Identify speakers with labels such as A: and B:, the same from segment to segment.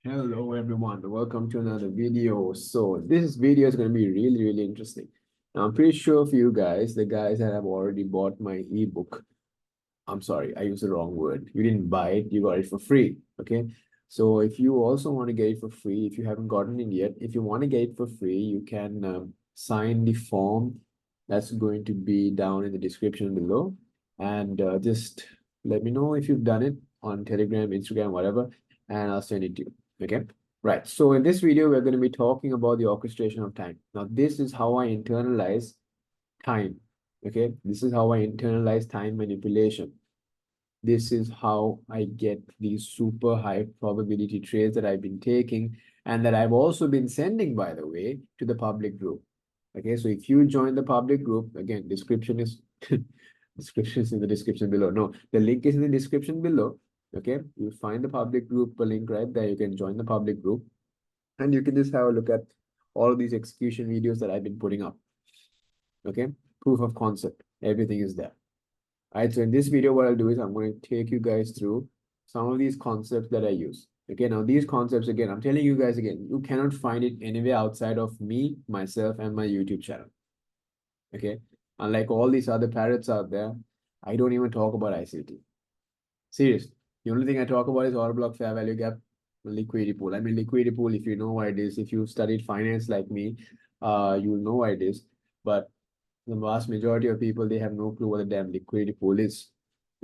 A: Hello everyone, welcome to another video. So this video is going to be really interesting. Now, I'm pretty sure for you guys, the guys that have already bought my ebook, I'm sorry, I used the wrong word. You didn't buy it, you got it for free. Okay. So if you also want to get it for free, if you haven't gotten it yet, if you want to get it for free, you can sign the form that's going to be down in the description below. And just let me know if you've done it on Telegram, Instagram, whatever, and I'll send it to you. Okay. Right. So in this video, we're going to be talking about the orchestration of time. Now, this is how I internalize time. Okay. This is how I internalize time manipulation. This is how I get these super high probability trades that I've been taking and that I've also been sending, by the way, to the public group. Okay, so if you join the public group, again, description is description is in the description below. No, the link is in the description below. Okay, you find the public group link right there. You can join the public group and you can just have a look at all of these execution videos that I've been putting up. Okay, proof of concept, everything is there. All right, so in this video, what I'll do is I'm going to take you guys through some of these concepts that I use. Okay, now these concepts, again, I'm telling you guys again, you cannot find it anywhere outside of me, myself, and my YouTube channel. Okay, unlike all these other parrots out there, I don't even talk about ICT. Seriously, the only thing I talk about is order block, fair value gap, liquidity pool. I mean, liquidity pool, if you know what it is, if you studied finance like me, you will know what it is. But the vast majority of people, they have no clue what the damn liquidity pool is.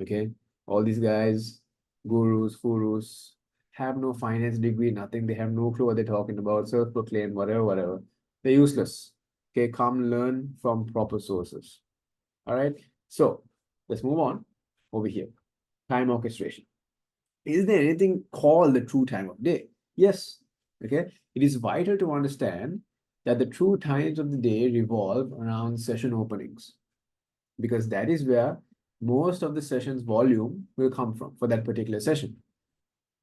A: Okay, all these guys, gurus, furus, have no finance degree, nothing. They have no clue what they're talking about, self-proclaimed, whatever. They're useless. Okay, come learn from proper sources. All right, so let's move on over here. Time orchestration. Is there anything called the true time of day? Yes. Okay, it is vital to understand that the true times of the day revolve around session openings, because that is where most of the session's volume will come from for that particular session.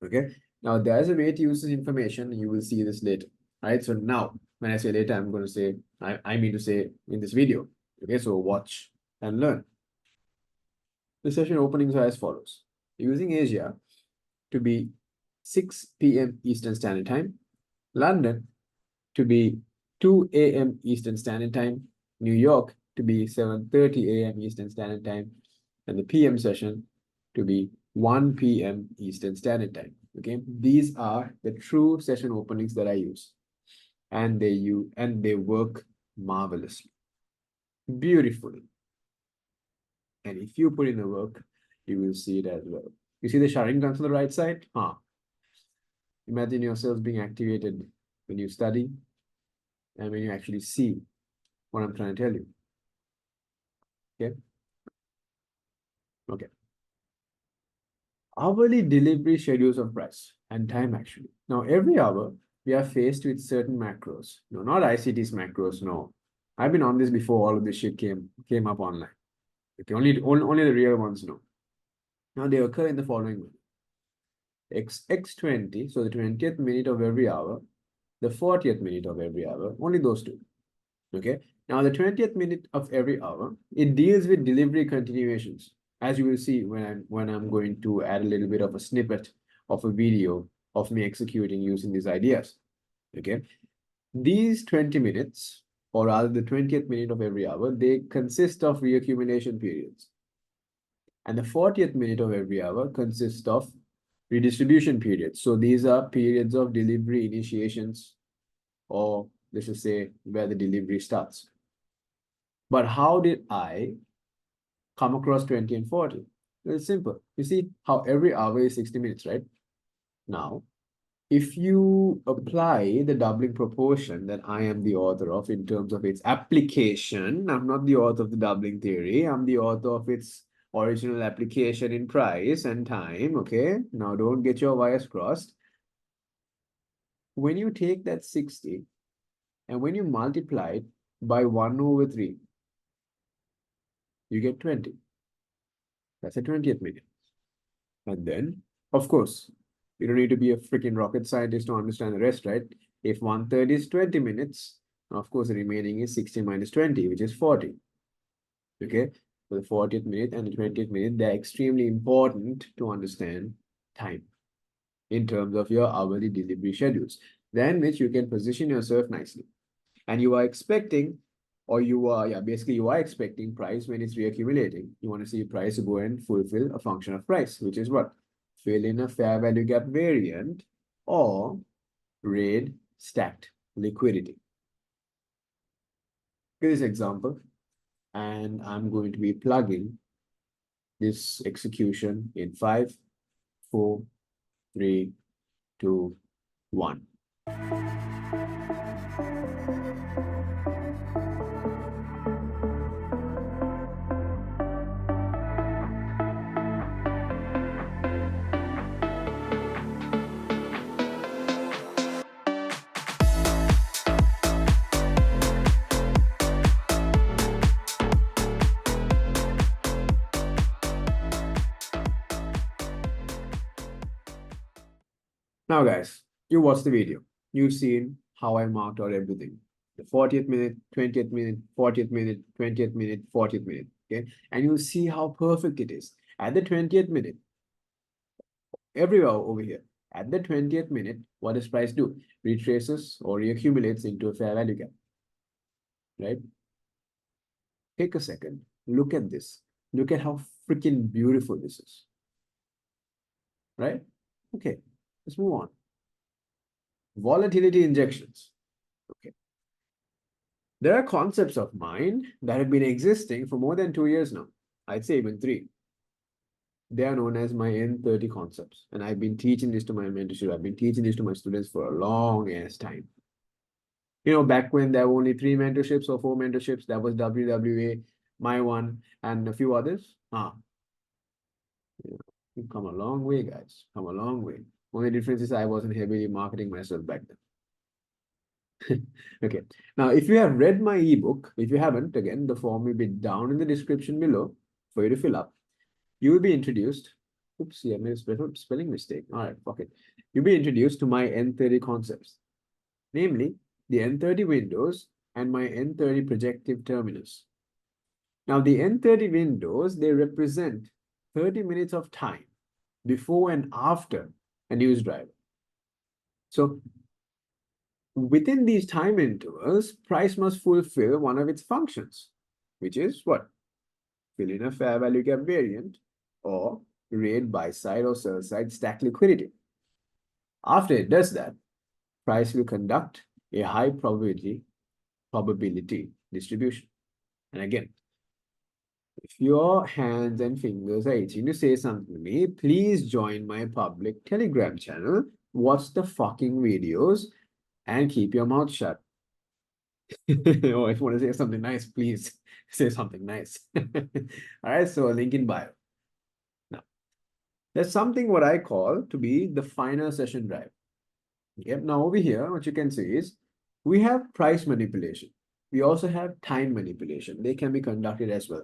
A: Okay, now there's a way to use this information. You will see this later. All right, so now when I say later, I'm going to say, I mean to say in this video. Okay, so watch and learn. The session openings are as follows. Using Asia to be 6 p.m. Eastern Standard Time, London to be 2 a.m. Eastern Standard Time, New York to be 7:30 a.m. Eastern Standard Time, and the PM session to be 1 p.m. Eastern Standard Time. Okay, these are the true session openings that I use, and they work marvelously, beautifully. And if you put in the work, you will see it as well. You see the shutting guns on the right side? Imagine yourselves being activated when you study and when you actually see what I'm trying to tell you. Okay. Okay. Hourly delivery schedules of price and time actually. Now, every hour we are faced with certain macros. No, not ICT's macros. No, I've been on this before all of this shit came up online. Okay, only the real ones know. Now they occur in the following way. X20, so the 20th minute of every hour, the 40th minute of every hour, only those two. Okay. Now the 20th minute of every hour, it deals with delivery continuations, as you will see when I'm going to add a little bit of a snippet of a video of me executing using these ideas. Okay. These 20 minutes, or rather the 20th minute of every hour, they consist of reaccumulation periods. And the 40th minute of every hour consists of redistribution periods. So these are periods of delivery initiations, or let's just say where the delivery starts. But how did I come across 20 and 40? Well, it's simple. You see how every hour is 60 minutes, right? Now, if you apply the doubling proportion that I am the author of in terms of its application, I'm not the author of the doubling theory, I'm the author of its original application in price and time, okay? Now, don't get your wires crossed. When you take that 60 and when you multiply it by 1/3, you get 20. That's a 20th minute. And then, of course, you don't need to be a freaking rocket scientist to understand the rest, right? If 1/3 is 20 minutes, of course, the remaining is 60 minus 20, which is 40. Okay, so the 40th minute and the 20th minute, they're extremely important to understand time. in terms of your hourly delivery schedules, then which you can position yourself nicely. And you are expecting, or you are, yeah, basically you are expecting price when it's reaccumulating. You want to see price go and fulfill a function of price, which is what? Fill in a fair value gap variant or RAID stacked liquidity. This example, and I'm going to be plugging this execution in 5, 4, 3, 2, 1. Now, guys, you watched the video. You've seen how I marked out everything. The 40th minute, 20th minute, 40th minute, 20th minute, 40th minute. Okay. And you'll see how perfect it is. At the 20th minute, everywhere over here, at the 20th minute, what does price do? Retraces or reaccumulates into a fair value gap. Right? Take a second. Look at this. Look at how freaking beautiful this is. Right? Okay. Let's move on. Volatility injections. Okay. There are concepts of mine that have been existing for more than 2 years now. I'd say even 3. They are known as my N30 concepts. And I've been teaching this to my mentorship. I've been teaching this to my students for a long ass time. You know, back when there were only 3 mentorships or 4 mentorships, that was WWA, my one, and a few others. You've come a long way, guys. Come a long way. Only difference is I wasn't heavily marketing myself back then. Okay. Now, if you have read my ebook, if you haven't, again, the form will be down in the description below for you to fill up. You will be introduced. Oops, I made a spelling mistake. All right, fuck it. You'll be introduced to my N30 concepts, namely the N30 windows and my N30 projective terminus. Now, the N30 windows, they represent 30 minutes of time before and after a news driver. So within these time intervals, price must fulfill one of its functions, which is what? Fill in a fair value gap variant or RAID buy side or sell side stack liquidity. After it does that, price will conduct a high probability distribution. And again, if your hands and fingers are itching to say something to me, please join my public Telegram channel, watch the fucking videos, and keep your mouth shut. Oh, if you want to say something nice, please say something nice. All right, so a link in bio. Now, there's something what I call to be the final session drive. Yep. Now over here, what you can see is we have price manipulation. We also have time manipulation. They can be conducted as well.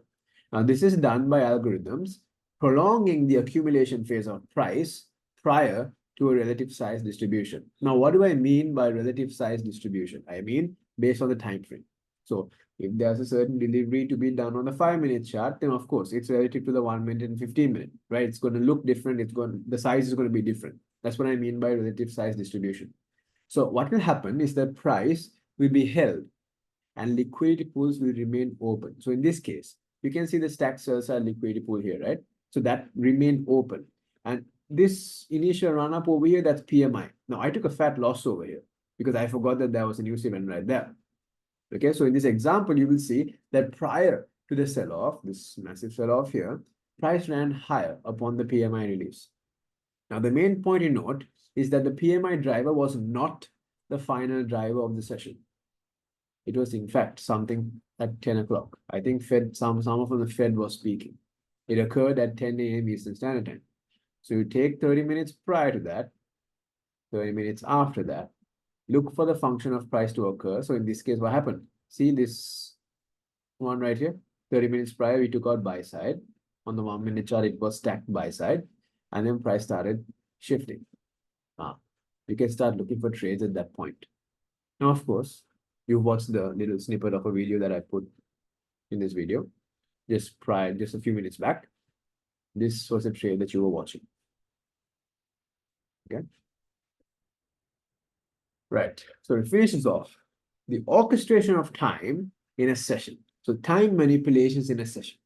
A: Now, this is done by algorithms prolonging the accumulation phase of price prior to a relative size distribution. Now, what do I mean by relative size distribution? I mean based on the time frame. So if there's a certain delivery to be done on the 5-minute chart, then of course it's relative to the 1 minute and 15 minute, right? It's going to look different. The size is going to be different. That's what I mean by relative size distribution. So what will happen is that price will be held and liquidity pools will remain open. So in this case, you can see the stack sell side liquidity pool here, right? So that remain open. And this initial run up over here, that's PMI. Now I took a fat loss over here because I forgot that there was a news event right there. Okay, so in this example, you will see that prior to the sell-off, this massive sell-off here, price ran higher upon the PMI release. Now, the main point to note is that the PMI driver was not the final driver of the session. It was, in fact, something at 10 o'clock. I think someone from the Fed was speaking. It occurred at 10 a.m. Eastern Standard Time. So you take 30 minutes prior to that, 30 minutes after that, look for the function of price to occur. So in this case, what happened? See this one right here, 30 minutes prior, we took out buy side. On the 1-minute chart, it was stacked buy side. And then price started shifting. You can start looking for trades at that point. Now, of course, you've watched the little snippet of a video that I put in this video just a few minutes back. This was a trade that you were watching. Okay. Right. So it finishes off the orchestration of time in a session. So time manipulations in a session.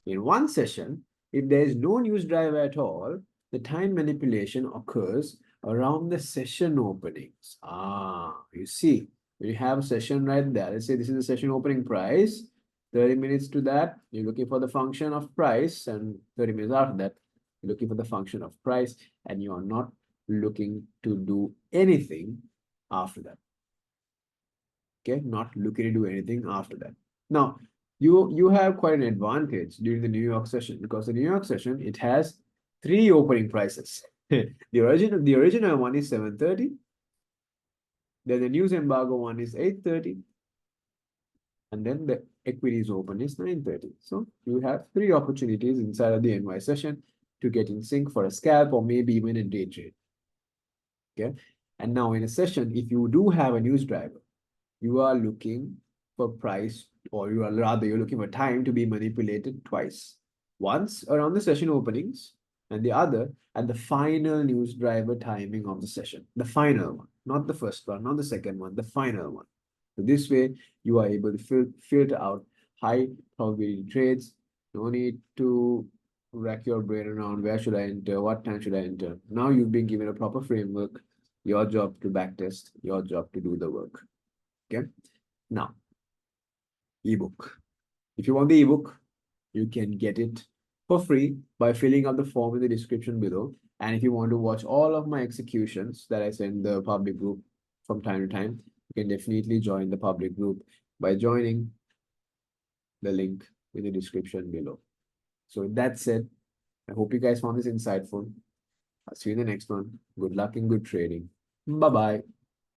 A: In one session, if there is no news driver at all, the time manipulation occurs around the session openings. You see, we have a session right there. Let's say this is the session opening price. 30 minutes to that, you're looking for the function of price, and 30 minutes after that, you're looking for the function of price, and you are not looking to do anything after that. Okay, not looking to do anything after that. Now, you have quite an advantage during the New York session, because the New York session, it has three opening prices. The original one is 7:30. Then the news embargo one is 8:30. And then the equities open is 9:30. So you have three opportunities inside of the NY session to get in sync for a scalp or maybe even a day trade. Okay. And now in a session, if you do have a news driver, you are looking for price, or you're looking for time to be manipulated twice. Once around the session openings, and the other at the final news driver timing of the session. The final one, not the first one, not the second one, the final one. So this way, you are able to filter out high probability trades. No need to rack your brain around where should I enter, what time should I enter. Now you've been given a proper framework, your job to backtest, your job to do the work. Okay. Now, ebook. If you want the ebook, you can get it for free by filling out the form in the description below. And if you want to watch all of my executions that I send the public group from time to time, you can definitely join the public group by joining the link in the description below. So with that said, I hope you guys found this insightful. I'll see you in the next one. Good luck and good trading. Bye-bye.